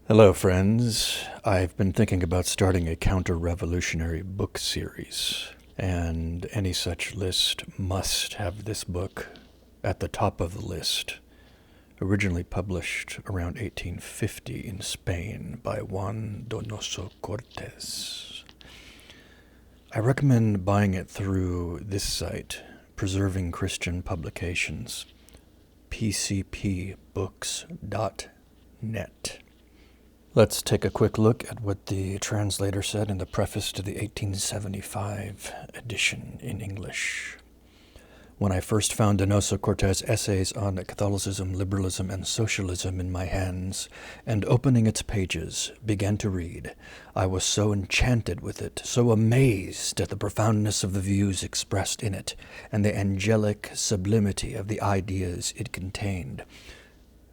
Hello, friends. I've been thinking about starting a counter-revolutionary book series, and any such list must have this book at the top of the list. Originally published around 1850 in Spain by Juan Donoso Cortes. I recommend buying it through this site, Preserving Christian Publications, pcpbooks.net. Let's take a quick look at what the translator said in the preface to the 1875 edition in English. When I first found Donoso Cortes' essays on Catholicism, Liberalism, and Socialism in my hands, and opening its pages, began to read, I was so enchanted with it, so amazed at the profoundness of the views expressed in it, and the angelic sublimity of the ideas it contained,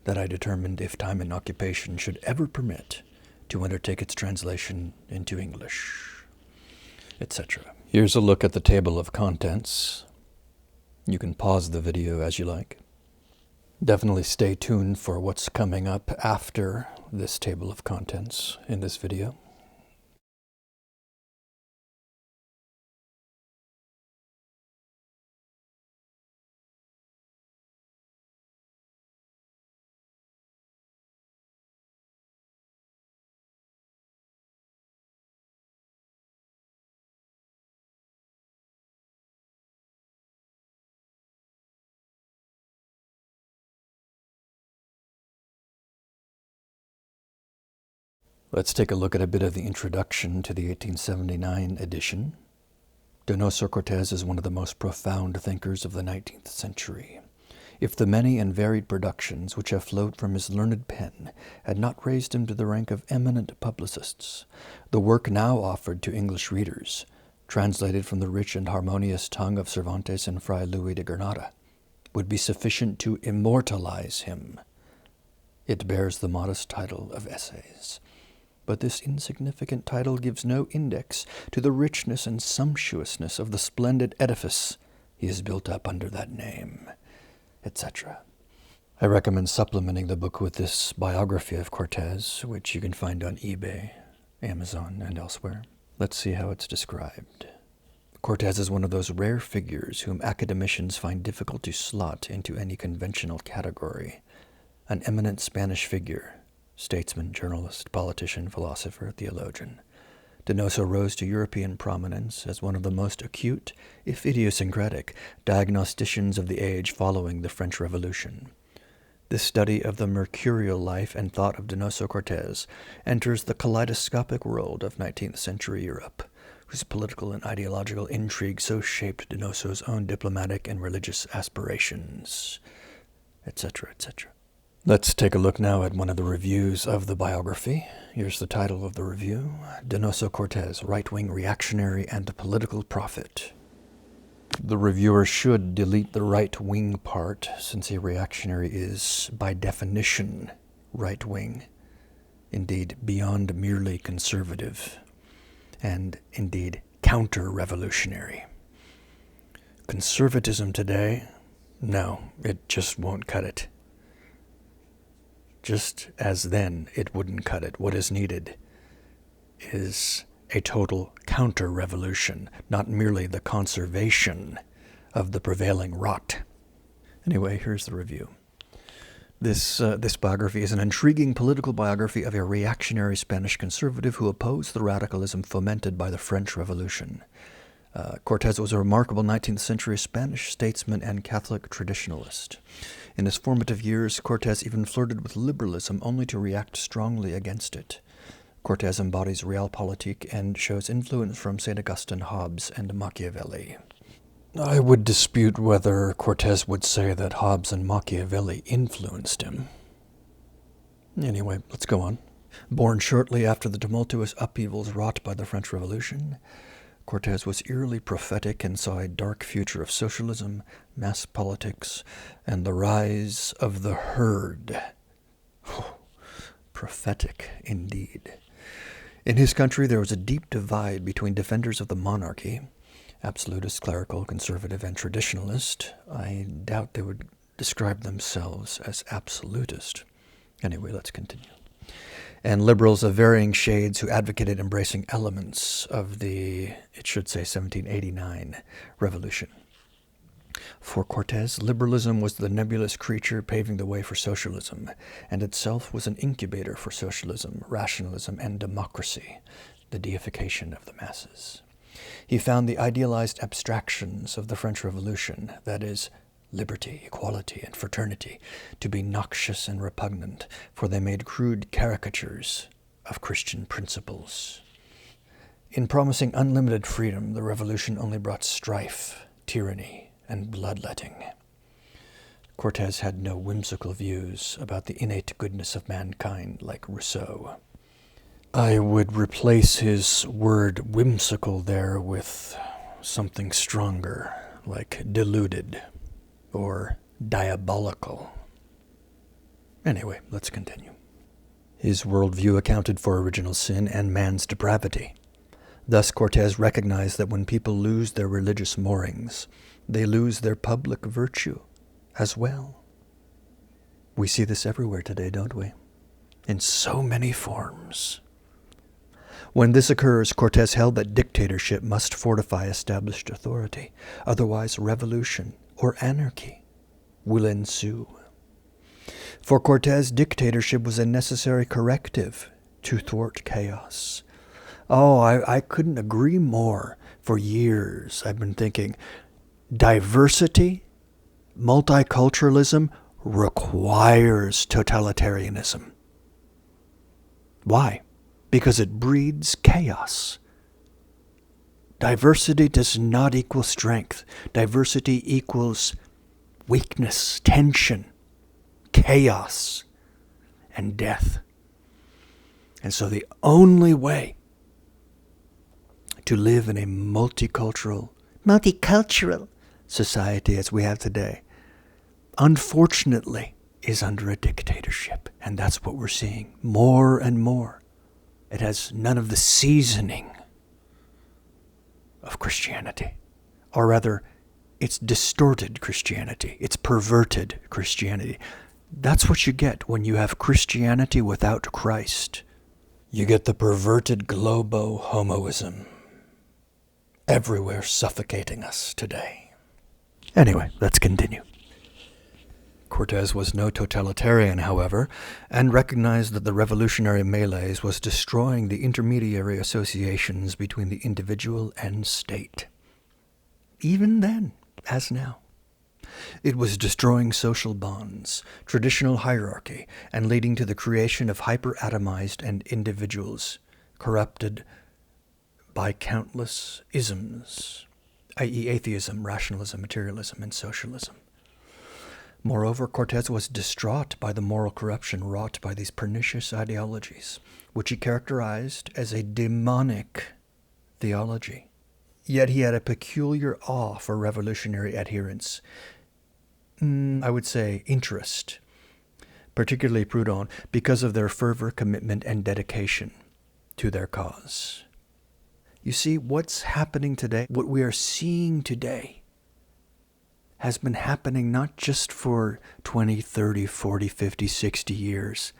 that I determined, if time and occupation should ever permit, to undertake its translation into English, etc. Here's a look at the table of contents. You can pause the video as you like. Definitely stay tuned for what's coming up after this table of contents in this video. Let's take a look at a bit of the introduction to the 1879 edition. Donoso Cortes is one of the most profound thinkers of the 19th century. If the many and varied productions which have flowed from his learned pen had not raised him to the rank of eminent publicists, the work now offered to English readers, translated from the rich and harmonious tongue of Cervantes and Fray Luis de Granada, would be sufficient to immortalize him. It bears the modest title of Essays. But this insignificant title gives no index to the richness and sumptuousness of the splendid edifice he has built up under that name, etc. I recommend supplementing the book with this biography of Cortes, which you can find on eBay, Amazon, and elsewhere. Let's see how it's described. Cortes is one of those rare figures whom academicians find difficult to slot into any conventional category. An eminent Spanish figure, statesman, journalist, politician, philosopher, theologian, Donoso rose to European prominence as one of the most acute, if idiosyncratic, diagnosticians of the age following the French Revolution. This study of the mercurial life and thought of Donoso Cortes enters the kaleidoscopic world of 19th century Europe, whose political and ideological intrigue so shaped Donoso's own diplomatic and religious aspirations, etc., etc. Let's take a look now at one of the reviews of the biography. Here's the title of the review: Donoso Cortes, Right-Wing Reactionary and Political Prophet. The reviewer should delete the right-wing part, since a reactionary is, by definition, right-wing, indeed beyond merely conservative, and indeed counter-revolutionary. Conservatism today? No, it just won't cut it. Just as then it wouldn't cut it. What is needed is a total counter-revolution, not merely the conservation of the prevailing rot. Anyway, here's the review. This biography is an intriguing political biography of a reactionary Spanish conservative who opposed the radicalism fomented by the French Revolution. Cortes was a remarkable 19th century Spanish statesman and Catholic traditionalist. In his formative years, Cortes even flirted with liberalism only to react strongly against it. Cortes embodies realpolitik and shows influence from St. Augustine, Hobbes, and Machiavelli. I would dispute whether Cortes would say that Hobbes and Machiavelli influenced him. Anyway, let's go on. Born shortly after the tumultuous upheavals wrought by the French Revolution, Cortes was eerily prophetic and saw a dark future of socialism, mass politics, and the rise of the herd. Prophetic indeed. In his country there was a deep divide between defenders of the monarchy, absolutist, clerical, conservative, and traditionalist. I doubt they would describe themselves as absolutist. Anyway, let's continue. and liberals of varying shades who advocated embracing elements of the, it should say 1789, revolution. For Cortes, liberalism was the nebulous creature paving the way for socialism, and itself was an incubator for socialism, rationalism, and democracy, the deification of the masses. He found the idealized abstractions of the French Revolution, that is, liberty, equality, and fraternity, to be noxious and repugnant, for they made crude caricatures of Christian principles. In promising unlimited freedom, the revolution only brought strife, tyranny, and bloodletting. Cortes had no whimsical views about the innate goodness of mankind like Rousseau. I would replace his word whimsical there with something stronger, like deluded or diabolical. Anyway, let's continue. His worldview accounted for original sin and man's depravity. Thus, Cortes recognized that when people lose their religious moorings, they lose their public virtue as well. We see this everywhere today, don't we? In so many forms. When this occurs, Cortes held that dictatorship must fortify established authority. Otherwise, revolution or anarchy will ensue. For Cortes, dictatorship was a necessary corrective to thwart chaos. Oh, I couldn't agree more. For years, I've been thinking, diversity, multiculturalism requires totalitarianism. Why? Because it breeds chaos. Diversity does not equal strength. Diversity equals weakness, tension, chaos, and death. And so the only way to live in a multicultural society as we have today, unfortunately, is under a dictatorship. And that's what we're seeing more and more. It has none of the seasoning of Christianity. Or rather, it's distorted Christianity. It's perverted Christianity. That's what you get when you have Christianity without Christ. You get the perverted globo-homoism. Everywhere suffocating us today. Anyway, let's continue. Cortes was no totalitarian, however, and recognized that the revolutionary melees was destroying the intermediary associations between the individual and state. Even then, as now. It was destroying social bonds, traditional hierarchy, and leading to the creation of hyper-atomized and individuals, corrupted by countless isms, i.e. atheism, rationalism, materialism, and socialism. Moreover, Cortes was distraught by the moral corruption wrought by these pernicious ideologies, which he characterized as a demonic theology. Yet he had a peculiar awe for revolutionary adherents, I would say interest, particularly Proudhon, because of their fervor, commitment, and dedication to their cause. You see, what's happening today, what we are seeing today, has been happening not just for 20, 30, 40, 50, 60 years,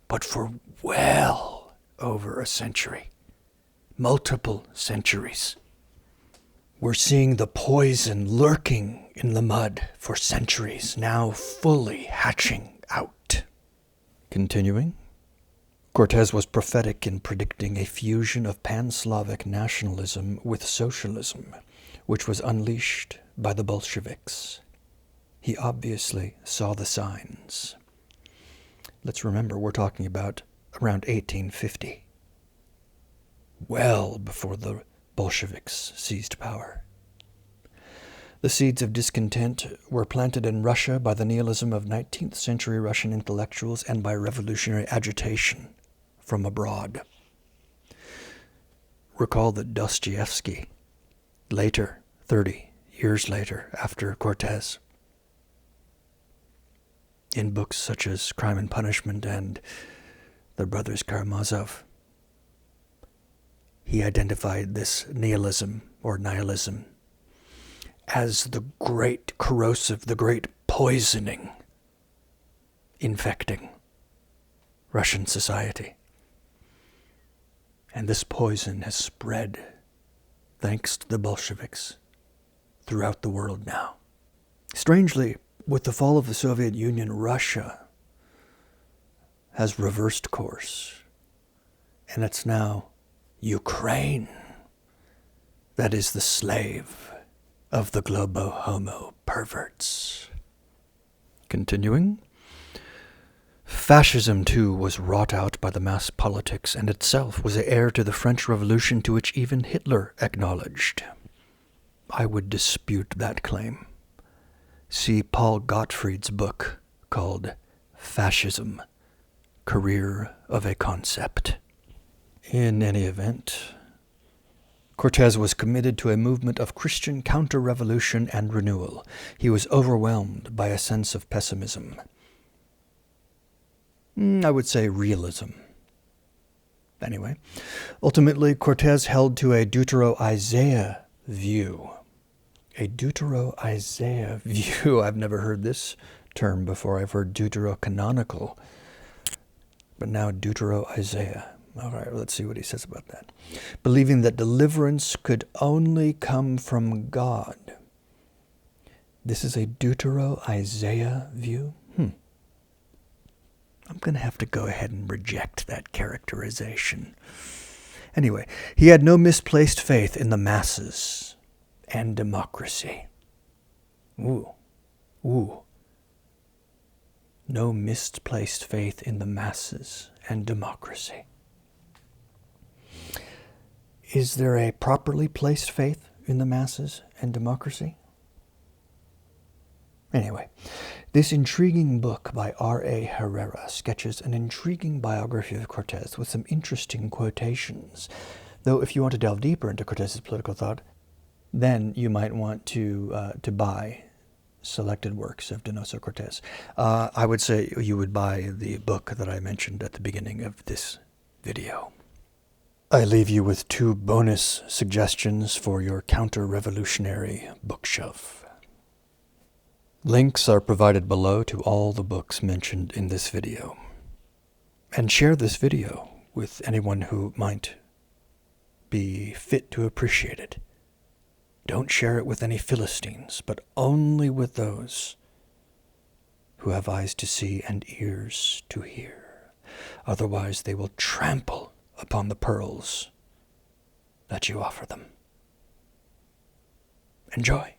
but for well over a century, multiple centuries. We're seeing the poison lurking in the mud for centuries, now fully hatching out. Continuing, Cortes was prophetic in predicting a fusion of pan-Slavic nationalism with socialism, which was unleashed by the Bolsheviks. He obviously saw the signs. Let's remember, we're talking about around 1850, well before the Bolsheviks seized power. The seeds of discontent were planted in Russia by the nihilism of 19th century Russian intellectuals and by revolutionary agitation from abroad. Recall that Dostoevsky, later, 30 years later, after Cortes, in books such as Crime and Punishment and The Brothers Karamazov, he identified this nihilism or nihilism as the great corrosive, the great poisoning, infecting Russian society. And this poison has spread, thanks to the Bolsheviks, throughout the world now. Strangely, with the fall of the Soviet Union, Russia has reversed course. And it's now Ukraine that is the slave of the globo-homo perverts. Continuing, fascism too was wrought out by the mass politics, and itself was heir to the French Revolution, to which even Hitler acknowledged. I would dispute that claim. See Paul Gottfried's book called Fascism, Career of a Concept. In any event, Cortes was committed to a movement of Christian counter-revolution and renewal. He was overwhelmed by a sense of pessimism. I would say realism. Anyway, ultimately, Cortes held to a Deutero-Isaiah view. A Deutero-Isaiah view. I've never heard this term before. I've heard Deutero-canonical, but now Deutero-Isaiah. All right, let's see what he says about that. Believing that deliverance could only come from God. This is a Deutero-Isaiah view? I'm going to have to go ahead and reject that characterization. Anyway, he had no misplaced faith in the masses and democracy. No misplaced faith in the masses and democracy. Is there a properly placed faith in the masses and democracy? Anyway, this intriguing book by R.A. Herrera sketches an intriguing biography of Cortes with some interesting quotations. Though if you want to delve deeper into Cortes' political thought, then you might want to buy selected works of Donoso Cortes. I would say you would buy the book that I mentioned at the beginning of this video. I leave you with 2 bonus suggestions for your counter-revolutionary bookshelf. Links are provided below to all the books mentioned in this video. And share this video with anyone who might be fit to appreciate it. Don't share it with any Philistines, but only with those who have eyes to see and ears to hear. Otherwise, they will trample upon the pearls that you offer them. Enjoy.